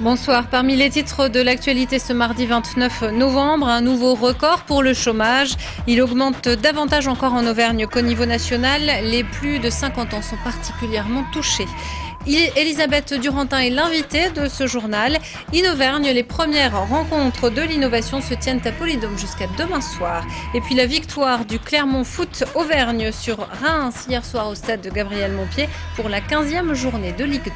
Bonsoir. Parmi les titres de l'actualité ce mardi 29 novembre, un nouveau record pour le chômage. Il augmente davantage encore en Auvergne qu'au niveau national. Les plus de 50 ans sont particulièrement touchés. Elisabeth Durantin est l'invitée de ce journal. In Auvergne, les premières rencontres de l'innovation se tiennent à Polydôme jusqu'à demain soir. Et puis la victoire du Clermont Foot Auvergne sur Reims hier soir au stade de Gabriel Montpied pour la 15e journée de Ligue 2.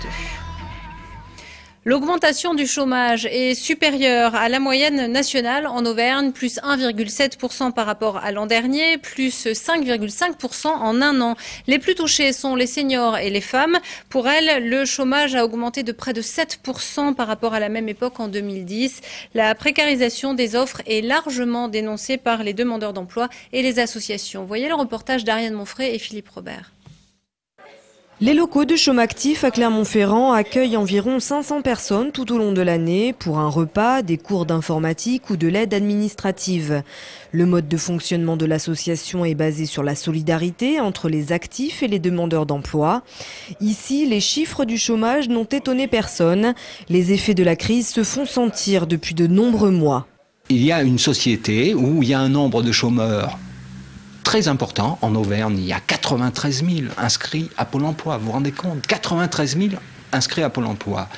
L'augmentation du chômage est supérieure à la moyenne nationale en Auvergne, plus 1,7% par rapport à l'an dernier, plus 5,5% en un an. Les plus touchés sont les seniors et les femmes. Pour elles, le chômage a augmenté de près de 7% par rapport à la même époque en 2010. La précarisation des offres est largement dénoncée par les demandeurs d'emploi et les associations. Voyez le reportage d'Ariane Monfray et Philippe Robert. Les locaux de Chôme Actif à Clermont-Ferrand accueillent environ 500 personnes tout au long de l'année pour un repas, des cours d'informatique ou de l'aide administrative. Le mode de fonctionnement de l'association est basé sur la solidarité entre les actifs et les demandeurs d'emploi. Ici, les chiffres du chômage n'ont étonné personne. Les effets de la crise se font sentir depuis de nombreux mois. Il y a une société où il y a un nombre de chômeurs très important. En Auvergne, il y a 93 000 inscrits à Pôle emploi. Vous vous rendez compte? 93 000 inscrits à Pôle emploi.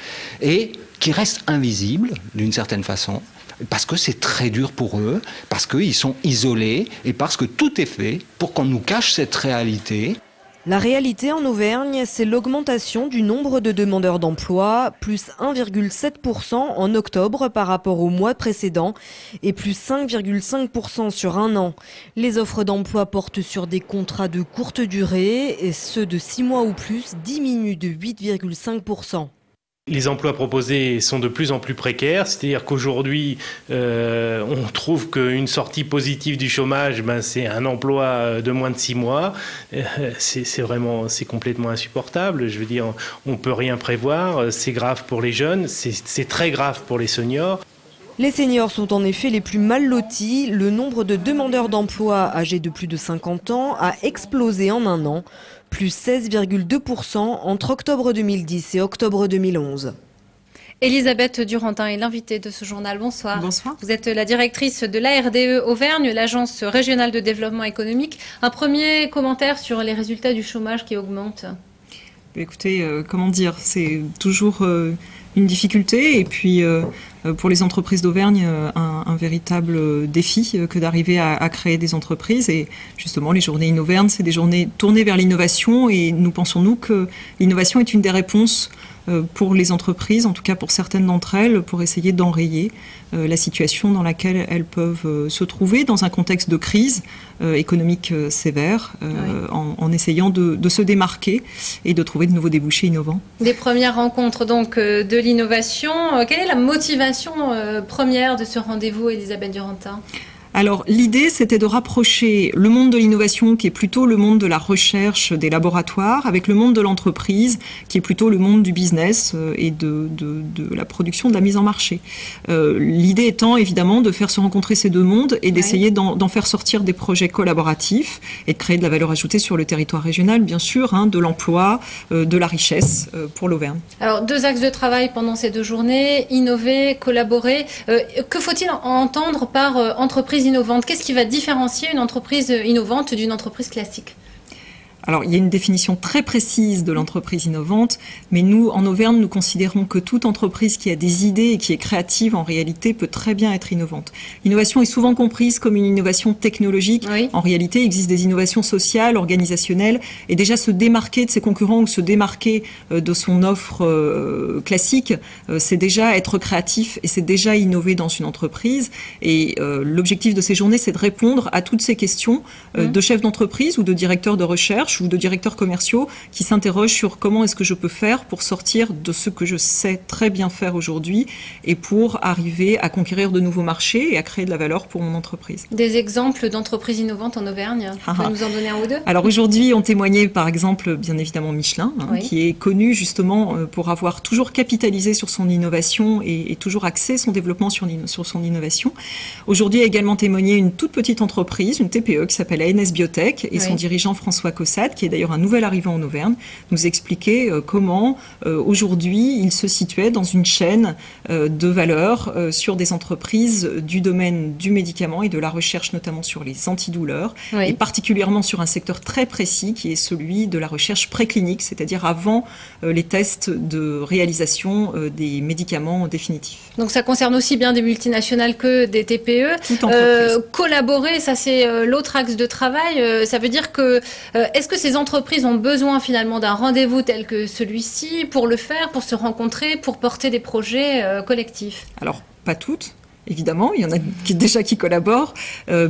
Et qui restent invisibles, d'une certaine façon, parce que c'est très dur pour eux, parce qu'ils sont isolés et parce que tout est fait pour qu'on nous cache cette réalité. La réalité en Auvergne, c'est l'augmentation du nombre de demandeurs d'emploi, plus 1,7% en octobre par rapport au mois précédent et plus 5,5% sur un an. Les offres d'emploi portent sur des contrats de courte durée et ceux de 6 mois ou plus diminuent de 8,5%. Les emplois proposés sont de plus en plus précaires, c'est-à-dire qu'aujourd'hui, on trouve qu'une sortie positive du chômage, c'est un emploi de moins de 6 mois. C'est complètement insupportable. Je veux dire, on peut rien prévoir. C'est grave pour les jeunes, c'est très grave pour les seniors. Les seniors sont en effet les plus mal lotis. Le nombre de demandeurs d'emploi âgés de plus de 50 ans a explosé en un an, plus 16,2% entre octobre 2010 et octobre 2011. Elisabeth Durantin est l'invitée de ce journal. Bonsoir. Bonsoir. Vous êtes la directrice de l'ARDE Auvergne, l'agence régionale de développement économique. Un premier commentaire sur les résultats du chômage qui augmente. Écoutez, comment dire, c'est toujours une difficulté et puis pour les entreprises d'Auvergne, un véritable défi que d'arriver à créer des entreprises. Et justement, les journées InAuvergne, c'est des journées tournées vers l'innovation et nous pensons, que l'innovation est une des réponses pour les entreprises, en tout cas pour certaines d'entre elles, pour essayer d'enrayer la situation dans laquelle elles peuvent se trouver dans un contexte de crise économique sévère, en essayant de se démarquer et de trouver de nouveaux débouchés innovants. Des premières rencontres donc de l'innovation. Quelle est la motivation première de ce rendez-vous, Elisabeth Durantin ? Alors l'idée, c'était de rapprocher le monde de l'innovation, qui est plutôt le monde de la recherche des laboratoires, avec le monde de l'entreprise, qui est plutôt le monde du business et de la production, de la mise en marché. L'idée étant évidemment de faire se rencontrer ces deux mondes et d'essayer d'en faire sortir des projets collaboratifs et de créer de la valeur ajoutée sur le territoire régional, bien sûr, de l'emploi, de la richesse pour l'Auvergne. Alors 2 axes de travail pendant ces 2 journées, innover, collaborer. Que faut-il entendre par entreprise innovante? Qu'est-ce qui va différencier une entreprise innovante d'une entreprise classique? Alors, il y a une définition très précise de l'entreprise innovante, mais nous, en Auvergne, nous considérons que toute entreprise qui a des idées et qui est créative, en réalité, peut très bien être innovante. L'innovation est souvent comprise comme une innovation technologique. Oui. En réalité, il existe des innovations sociales, organisationnelles, et déjà se démarquer de ses concurrents ou se démarquer de son offre classique, c'est déjà être créatif et c'est déjà innover dans une entreprise. Et l'objectif de ces journées, c'est de répondre à toutes ces questions de chefs d'entreprise ou de directeurs de recherche ou de directeurs commerciaux qui s'interrogent sur comment est-ce que je peux faire pour sortir de ce que je sais très bien faire aujourd'hui et pour arriver à conquérir de nouveaux marchés et à créer de la valeur pour mon entreprise. Des exemples d'entreprises innovantes en Auvergne, vous pouvez nous en donner un ou deux? Alors aujourd'hui, on témoignait par exemple, bien évidemment, Michelin, qui est connu justement pour avoir toujours capitalisé sur son innovation et toujours axé son développement sur son innovation. Aujourd'hui a également témoigné une toute petite entreprise, une TPE qui s'appelle ANS Biotech et son dirigeant François Cossat, Bernat, qui est d'ailleurs un nouvel arrivant en Auvergne, nous expliquait comment aujourd'hui il se situait dans une chaîne de valeur sur des entreprises du domaine du médicament et de la recherche, notamment sur les antidouleurs, et particulièrement sur un secteur très précis qui est celui de la recherche préclinique, c'est-à-dire avant les tests de réalisation des médicaments définitifs. Donc ça concerne aussi bien des multinationales que des TPE. Collaborer, ça c'est l'autre axe de travail. Ça veut dire que est-ce que ces entreprises ont besoin finalement d'un rendez-vous tel que celui-ci pour le faire, pour se rencontrer, pour porter des projets collectifs? Alors, pas toutes. Évidemment, il y en a déjà qui collaborent,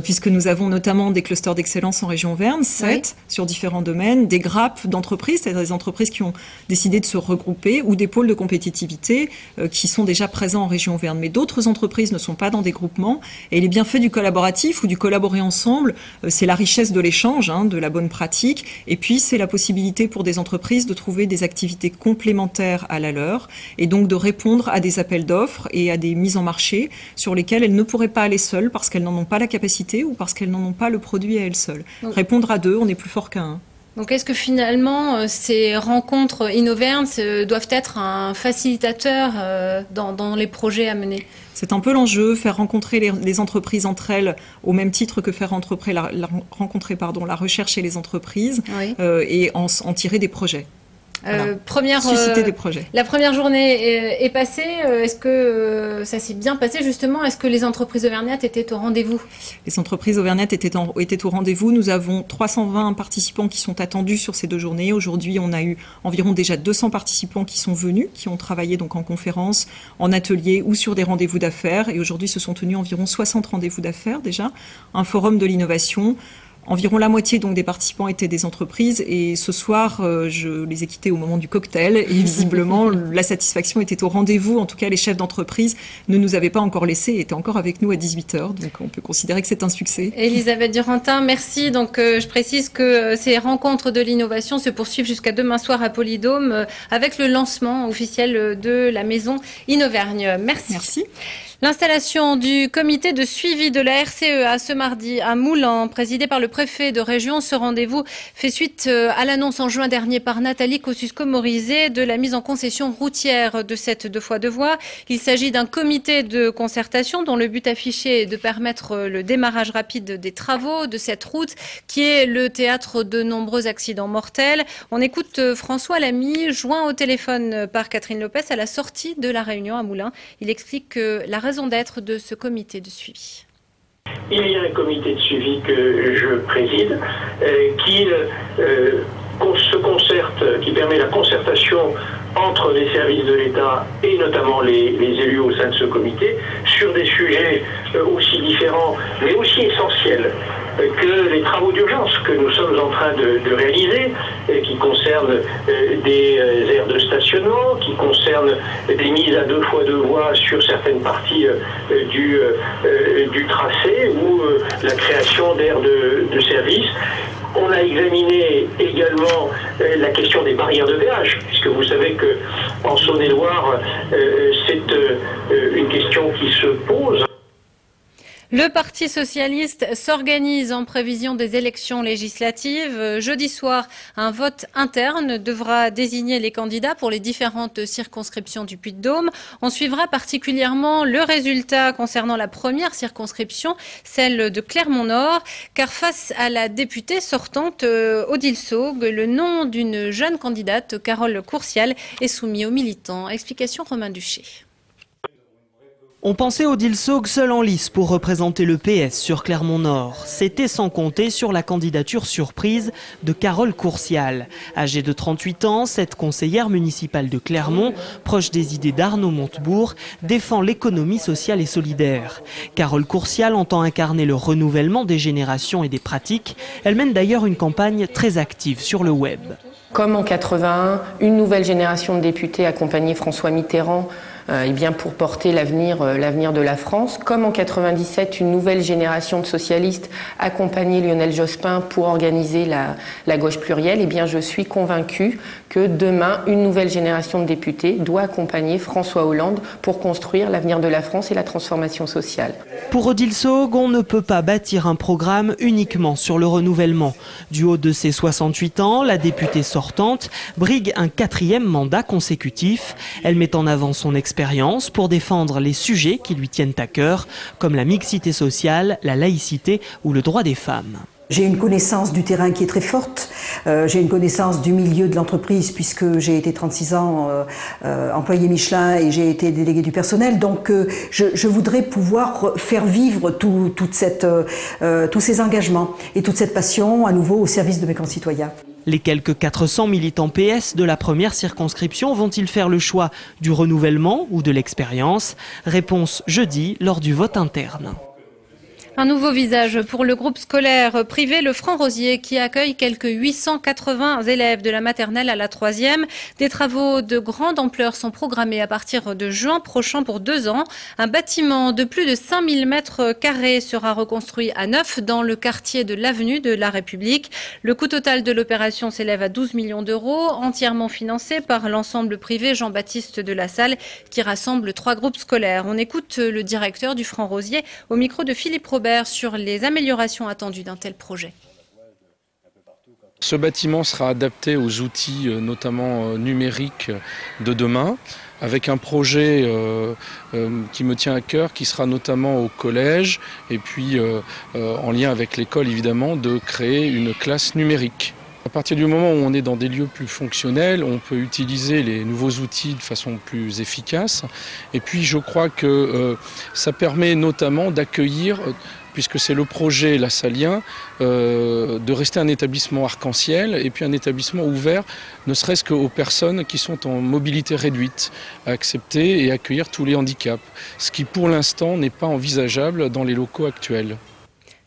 puisque nous avons notamment des clusters d'excellence en région Auvergne, 7 sur différents domaines, des grappes d'entreprises, c'est-à-dire des entreprises qui ont décidé de se regrouper, ou des pôles de compétitivité qui sont déjà présents en région Auvergne. Mais d'autres entreprises ne sont pas dans des groupements, et les bienfaits du collaboratif ou du collaborer ensemble, c'est la richesse de l'échange, de la bonne pratique, et puis c'est la possibilité pour des entreprises de trouver des activités complémentaires à la leur, et donc de répondre à des appels d'offres et à des mises en marché sur lesquelles elles ne pourraient pas aller seules parce qu'elles n'en ont pas la capacité ou parce qu'elles n'en ont pas le produit à elles seules. Donc, répondre à deux, on est plus fort qu'à un. Donc est-ce que finalement ces rencontres InnoVergne doivent être un facilitateur dans les projets à mener? C'est un peu l'enjeu, faire rencontrer les entreprises entre elles au même titre que faire rencontrer la recherche et les entreprises et en tirer des projets. Susciter des projets. La première journée est passée. Est-ce que ça s'est bien passé justement? Est-ce que les entreprises auvergnates étaient au rendez-vous? Les entreprises auvergnates étaient au rendez-vous. Nous avons 320 participants qui sont attendus sur ces 2 journées. Aujourd'hui, on a eu environ déjà 200 participants qui sont venus, qui ont travaillé donc en conférence, en atelier ou sur des rendez-vous d'affaires. Et aujourd'hui, se sont tenus environ 60 rendez-vous d'affaires déjà. Un forum de l'innovation. Environ la moitié donc des participants étaient des entreprises et ce soir, je les ai quittés au moment du cocktail et visiblement la satisfaction était au rendez-vous. En tout cas, les chefs d'entreprise ne nous avaient pas encore laissés et étaient encore avec nous à 18h. Donc on peut considérer que c'est un succès. Elisabeth Durantin, merci. Donc je précise que ces rencontres de l'innovation se poursuivent jusqu'à demain soir à Polydôme avec le lancement officiel de la maison InnoVergne. Merci. Merci. L'installation du comité de suivi de la RCEA ce mardi à Moulins, présidé par le préfet de région. Ce rendez-vous fait suite à l'annonce en juin dernier par Nathalie Kosciusko-Morizet de la mise en concession routière de cette 2x2 voies. Il s'agit d'un comité de concertation dont le but affiché est de permettre le démarrage rapide des travaux de cette route qui est le théâtre de nombreux accidents mortels. On écoute François Lamy, joint au téléphone par Catherine Lopez à la sortie de la réunion à Moulins. Il explique que la raison d'être de ce comité de suivi. Il y a un comité de suivi que je préside qui se concerte, qui permet la concertation entre les services de l'État et notamment les élus au sein de ce comité sur des sujets aussi différents mais aussi essentiels que les travaux d'urgence que nous sommes en train de réaliser, qui concernent des aires de stationnement, qui concernent des mises à 2x2 voies sur certaines parties du tracé ou la création d'aires de service. On a examiné également la question des barrières de péage, puisque vous savez qu'en Saône-et-Loire, c'est une question qui se pose. Le Parti socialiste s'organise en prévision des élections législatives. Jeudi soir, un vote interne devra désigner les candidats pour les différentes circonscriptions du Puy-de-Dôme. On suivra particulièrement le résultat concernant la première circonscription, celle de Clermont-Nord, car face à la députée sortante Odile Saugue, le nom d'une jeune candidate, Carole Courcial, est soumis aux militants. Explication Romain Duché. On pensait Odile Saugue seule en lice pour représenter le PS sur Clermont-Nord. C'était sans compter sur la candidature surprise de Carole Courcial. Âgée de 38 ans, cette conseillère municipale de Clermont, proche des idées d'Arnaud Montebourg, défend l'économie sociale et solidaire. Carole Courcial entend incarner le renouvellement des générations et des pratiques. Elle mène d'ailleurs une campagne très active sur le web. Comme en 81, une nouvelle génération de députés accompagnait François Mitterrand pour porter l'avenir de la France. Comme en 97, une nouvelle génération de socialistes accompagnait Lionel Jospin pour organiser la gauche plurielle, je suis convaincue que demain, une nouvelle génération de députés doit accompagner François Hollande pour construire l'avenir de la France et la transformation sociale. Pour Odile Sogue, on ne peut pas bâtir un programme uniquement sur le renouvellement. Du haut de ses 68 ans, la députée sortante brigue un 4e mandat consécutif. Elle met en avant son expérience pour défendre les sujets qui lui tiennent à cœur, comme la mixité sociale, la laïcité ou le droit des femmes. J'ai une connaissance du terrain qui est très forte, j'ai une connaissance du milieu de l'entreprise puisque j'ai été 36 ans employé Michelin et j'ai été délégué du personnel. Donc je voudrais pouvoir faire vivre tous ces engagements et toute cette passion à nouveau au service de mes concitoyens. Les quelques 400 militants PS de la première circonscription vont-ils faire le choix du renouvellement ou de l'expérience? Réponse jeudi lors du vote interne. Un nouveau visage pour le groupe scolaire privé Le Franc-Rosier qui accueille quelques 880 élèves de la maternelle à la 3e. Des travaux de grande ampleur sont programmés à partir de juin prochain pour 2 ans. Un bâtiment de plus de 5000 mètres carrés sera reconstruit à neuf dans le quartier de l'Avenue de la République. Le coût total de l'opération s'élève à 12 millions d'euros, entièrement financé par l'ensemble privé Jean-Baptiste de la Salle qui rassemble 3 groupes scolaires. On écoute le directeur du Franc-Rosier au micro de Philippe Robert sur les améliorations attendues d'un tel projet. Ce bâtiment sera adapté aux outils notamment numériques de demain, avec un projet qui me tient à cœur, qui sera notamment au collège, et puis en lien avec l'école évidemment, de créer une classe numérique. À partir du moment où on est dans des lieux plus fonctionnels, on peut utiliser les nouveaux outils de façon plus efficace. Et puis je crois que ça permet notamment d'accueillir, puisque c'est le projet lassalien, de rester un établissement arc-en-ciel et puis un établissement ouvert, ne serait-ce qu'aux personnes qui sont en mobilité réduite, à accepter et accueillir tous les handicaps, ce qui pour l'instant n'est pas envisageable dans les locaux actuels.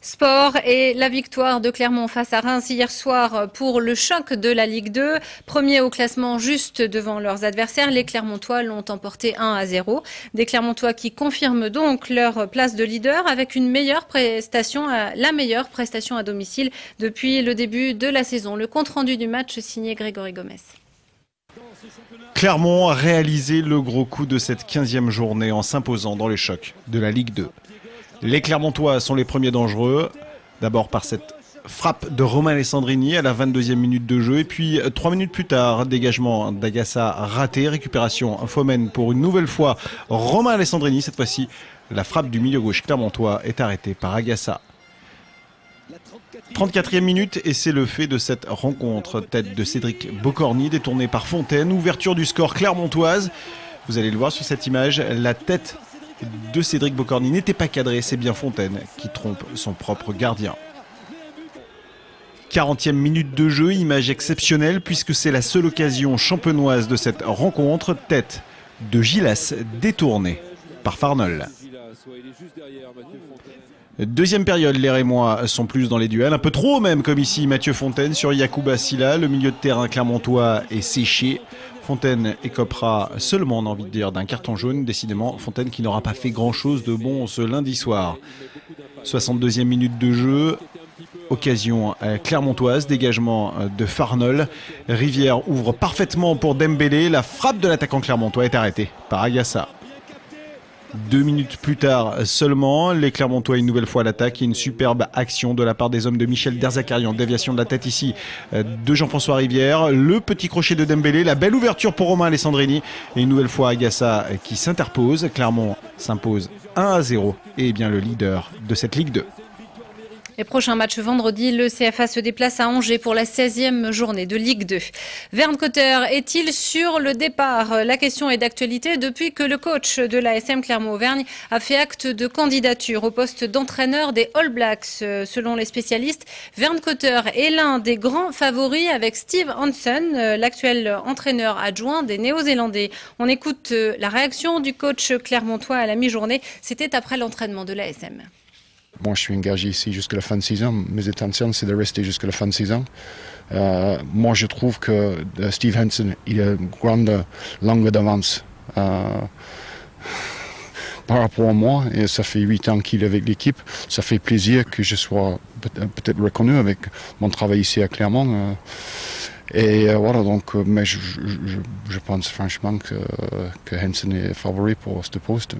Sport et la victoire de Clermont face à Reims hier soir pour le choc de la Ligue 2. Premier au classement juste devant leurs adversaires, les Clermontois l'ont emporté 1-0. Des Clermontois qui confirment donc leur place de leader avec la meilleure prestation à domicile depuis le début de la saison. Le compte-rendu du match signé Grégory Gomez. Clermont a réalisé le gros coup de cette 15e journée en s'imposant dans le choc de la Ligue 2. Les Clermontois sont les premiers dangereux, d'abord par cette frappe de Romain Alessandrini à la 22e minute de jeu, et puis 3 minutes plus tard, dégagement d'Agassa raté, récupération Fomen pour une nouvelle fois Romain Alessandrini. Cette fois-ci, la frappe du milieu gauche clermontois est arrêtée par Agassa. 34e minute et c'est le fait de cette rencontre. Tête de Cédric Bocorny détournée par Fontaine, ouverture du score clermontoise. Vous allez le voir sur cette image, la tête de Cédric Bocorny n'était pas cadré, c'est bien Fontaine qui trompe son propre gardien. 40e minute de jeu, image exceptionnelle puisque c'est la seule occasion champenoise de cette rencontre. Tête de Gilas détournée par Farnol. Deuxième période, les Rémois sont plus dans les duels, un peu trop même comme ici Mathieu Fontaine sur Yacouba Silla. Le milieu de terrain clermontois est séché. Fontaine écopera seulement, on a envie de dire, d'un carton jaune. Décidément, Fontaine qui n'aura pas fait grand-chose de bon ce lundi soir. 62e minute de jeu, occasion clermontoise, dégagement de Farnol. Rivière ouvre parfaitement pour Dembélé. La frappe de l'attaquant clermontois est arrêtée par Agassa. 2 minutes plus tard seulement, les Clermontois une nouvelle fois à l'attaque et une superbe action de la part des hommes de Michel Derzakarian. Déviation de la tête ici de Jean-François Rivière. Le petit crochet de Dembélé, la belle ouverture pour Romain Alessandrini. Et une nouvelle fois Agassa qui s'interpose. Clermont s'impose 1-0 et est bien le leader de cette Ligue 2. Les prochains matchs vendredi, le CFA se déplace à Angers pour la 16e journée de Ligue 2. Vern Cotter est-il sur le départ? La question est d'actualité depuis que le coach de l'ASM Clermont-Auvergne a fait acte de candidature au poste d'entraîneur des All Blacks. Selon les spécialistes, Vern Cotter est l'un des grands favoris avec Steve Hansen, l'actuel entraîneur adjoint des Néo-Zélandais. On écoute la réaction du coach clermontois à la mi-journée. C'était après l'entraînement de l'ASM. Moi, je suis engagé ici jusqu'à la fin de saison. Mes intentions, c'est de rester jusqu'à la fin de saison. Moi, je trouve que Steve Hansen, il a une grande langue d'avance par rapport à moi, et ça fait 8 ans qu'il est avec l'équipe. Ça fait plaisir que je sois peut-être reconnu avec mon travail ici à Clermont. Et voilà, donc, mais je pense franchement que Hansen est favori pour ce poste.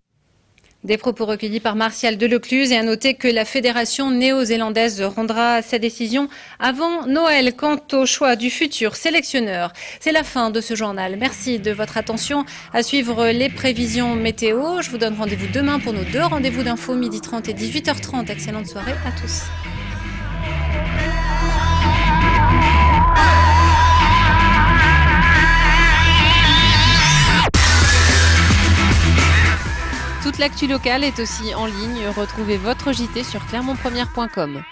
Des propos recueillis par Martial Delecluse, et à noter que la fédération néo-zélandaise rendra sa décision avant Noël quant au choix du futur sélectionneur. C'est la fin de ce journal. Merci de votre attention. À suivre les prévisions météo. Je vous donne rendez-vous demain pour nos 2 rendez-vous d'infos, 12h30 et 18h30. Excellente soirée à tous. Toute l'actu locale est aussi en ligne. Retrouvez votre JT sur clermontpremière.com.